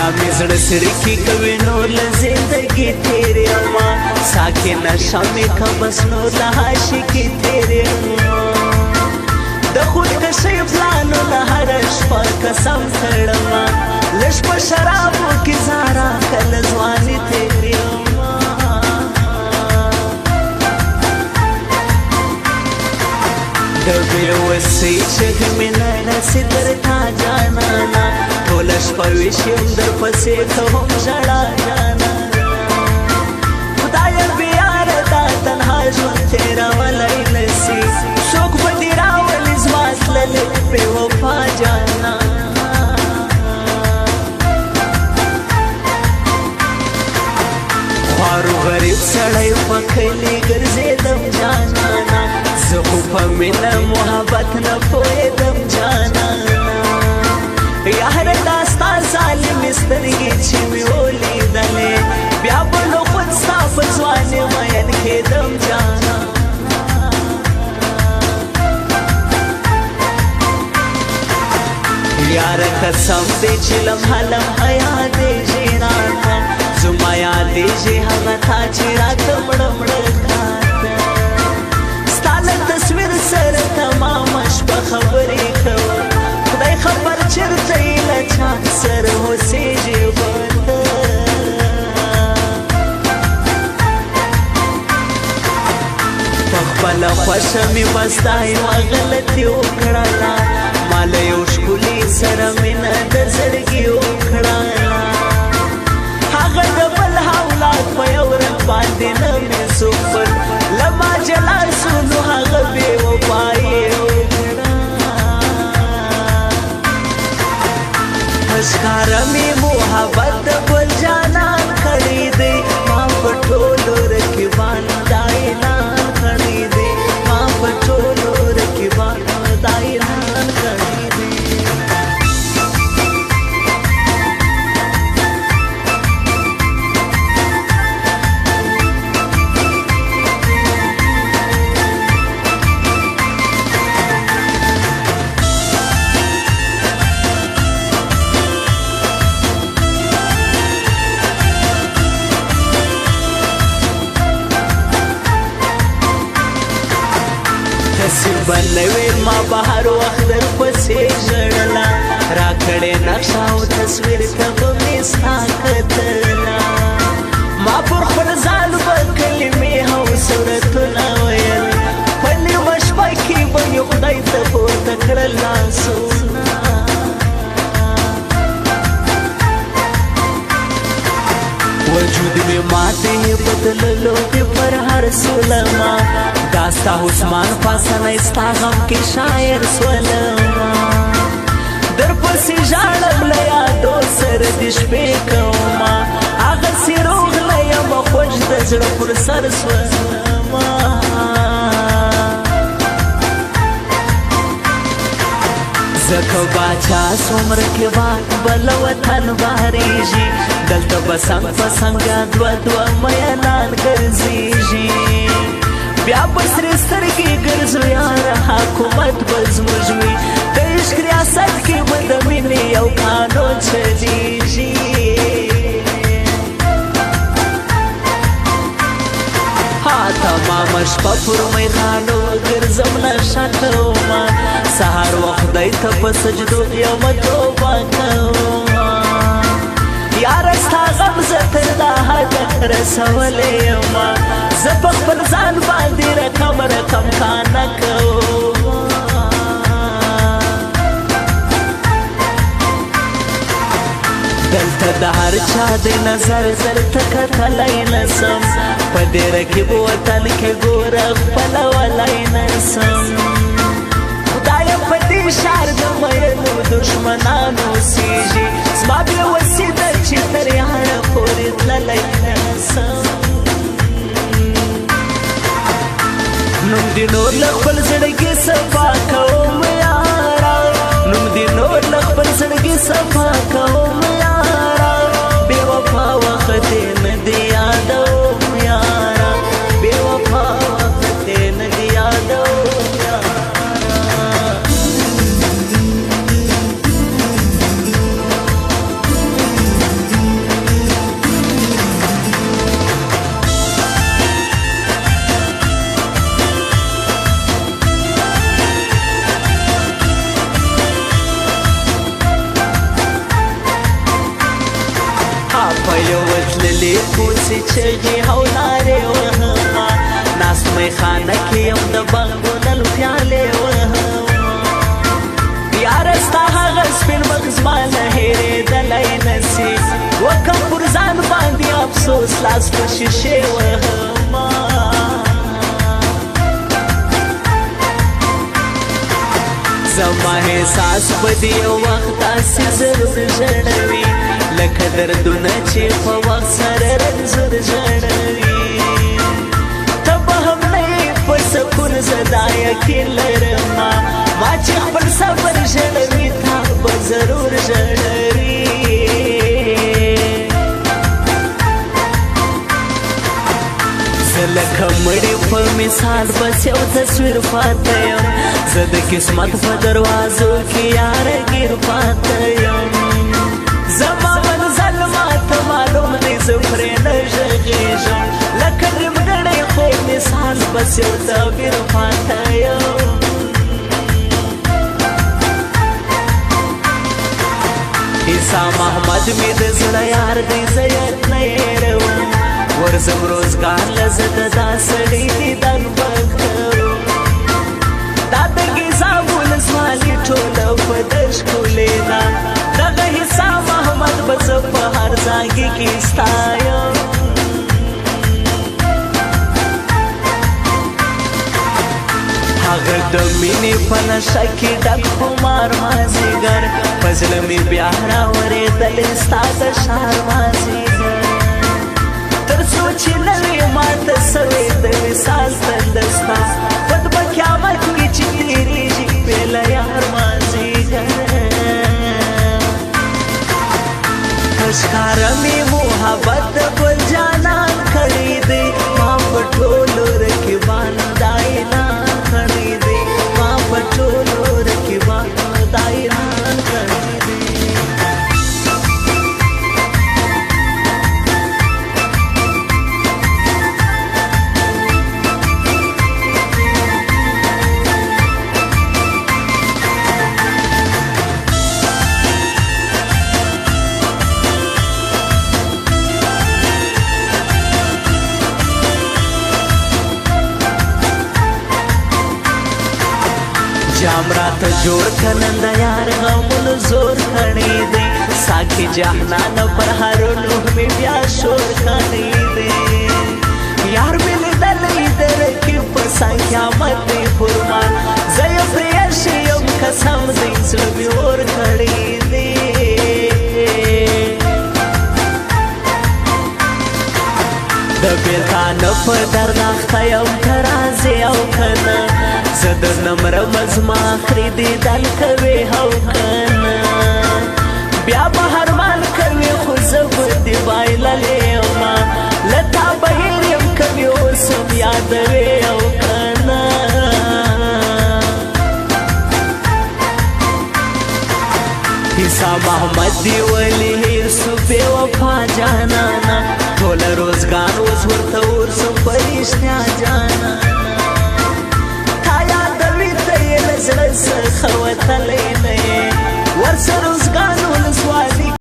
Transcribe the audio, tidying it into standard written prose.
بیا می زړه سرکی کوي نور له زندګي تیرې اما ساکي نشه مې که بس نور له عاشقي تیرې اما د خودکشۍ پلانونه هره شپه قسم کړمه لږ په شرابو کې زارا کله ځواني تیرې اما د بېوسۍ چغې مې نه رسي تر تا جانانه ټوله شپه ویښ یم درپسې کوم ژړا جانانه خدایه بېیاره دا تنها ژوند تېرولی نه سي څوک به دې راولي زما تللی بې وفا جانانه خوارو غریب سړی په کلي ګرځېدم جانانه زه خو په مینه محبت نه پوهېدم جانانه یاره دا ستا ظالمې سترګې چې مې ولیدلې بیا به له خود ستا په ځوانۍ مین کېدم جانانه یاره قسم دې چې لمحه لمحه یادېږي راته زما یادېږي هغه تا چې راته مړه مړه کاته ستا له تصویر سره تمامه شپه خبرې کوم خدای خبر چېرته یې له چا سره اوسېږي به ته پخپله خوښه مې بس دا یوه غلطي وکړله ما له یو ښکلي سره مینه د زړګي وکړله هغه د بل اولاد په یو رنګ باندې نه مې سوپل له ما جلا سو نو هغه بې وفایي وکړه په ښکاره مې محبت د ګل جانان کړی دی ما په ټولو رقیبانو دا اعلان کړی دی ما په ټولو رقیبانو دا اعلان کړی دی بنوي ما بهر وخت در پسې ژړله راکړې نقشه او تصویر ته به مې ستا کتله ما پر خپل ځان به کلمې او صورتونه ویل په نیمه شپه کې به مې خدای ته پورته کړل لاسونه وجود مې ماتې بدللو دې پر هر سولما دا ستا عثمان پاسنی ستا غم کې شاعر سولما درپسې ژاړم له یادو سره دې شپې کومه هغسې روغله یمه خوږ د زړه پر سر سولما زکه باچا څومره کې باد بل وطن بارېږي دلته به څنګ په څنګه دوه دوه میینان ګرځېږي بیا به سرې سترګې ګرځو یاره حکومت به زموږ وي د عشق ریاست کې به د مینې یو قانون چلیږي تمامه شپه پر میخانو ګرځم نشه کومه سهار وخت خدای ته په سجدو یمه توبه کومه یاره ستا غم زه تر دا حده رسولی یمه زه په خپل ځان باندې رقم رقم کانه کومه دلته د هر چا د نظر درته کتلی نسم په دې رقیب وطن کې ګوره خپلولی نسم خدایه په دې ښار د مینو دښمنانو اوسېږي زما بې وسي ده چې تر یاره پورې تللی نسم نوم دې نور له خپل زړګي صفا کوم یاره نوم دې نور له خپل زړګي صفا کوم یاره بې وفا وخت یې نه دې یادوم یاره بې وفا وخت یې نه دې یادوم یاره ګلې کوڅې چغې هولارې وهما ناست میخانه کې یم د بنګو نل پیالې وهما یاره ستا هغه سپین مخ زما نه هېرېدلی نسي وکم پر ځان باندې افسوس لاس په شیشې وهما زما احساس په دې وخت داسې ضرور ژړوي لکه دردونه چې په وخت سره رنځور ژړوي ته به هم نه یې په سکون زه دا یقین لرمه ما چې خپل صبر ژړوي تا به ضرور ژړوي زه لکه مړی په مثال بس یو تصویر پاته یم زه د قسمت په دروازو کې یاره ګیر پاته یم زما منزل ماته معلوم دی زه پرې نه غږېږم لکه نیمګړی خوب مثال بس یو تعبیر پاته یم عیسی محمد مې د زړه یار دی زه یاد نه هېروم ورځم روزګار له زه د دا سړي دیدن به کوم دا د ګیزاب ولسوالي ټوله په د ښکلې ده دغه عیسی محمد به زه په هر ځانګي کې ستایم هغه د مینې په نشه کې ډک خمار مازدیګر په زړه مې بیا راورېدلې ستا د ښار مازدیګر تر څو چې نه وي ماته سوې د وصال تنده ستا بد به قیامت کې چې تېرېږي بېله یار مازدیګر ښکاره مې محبت د ګل جانان کړی دی ما په ټولو رقیبانو دا اعلان کړی دی ما په ټولو رقیبانو دا اعلان کړی دی جام راته جوړ کنن د یار غمونو زور کړی دی ساکي جهنان پر هرونو مې بیا شور کړی دی یار مې لیدلی د رقیب په څنګ قیامت دی قربان زه یې پرېښی یم قسم دی زړه مې اور کړی دی د بېلتانه په درد اخته یم ته راځې او که نه زه درنه مرم زما آخري دیدن کوې او که نه بیا به ارمان کوې خو زه به دې بایللی یمه له تا به هېر یم که مې اوس هم یادوې او که نه عیسی محمد دی ولې هېر سو بې وفا جانانه ټوله روزګار اوس ورته ورسم په رښتیا جانانه تا یادوي ته یې له زړه څخه وتلی نه یې ورسه روزګار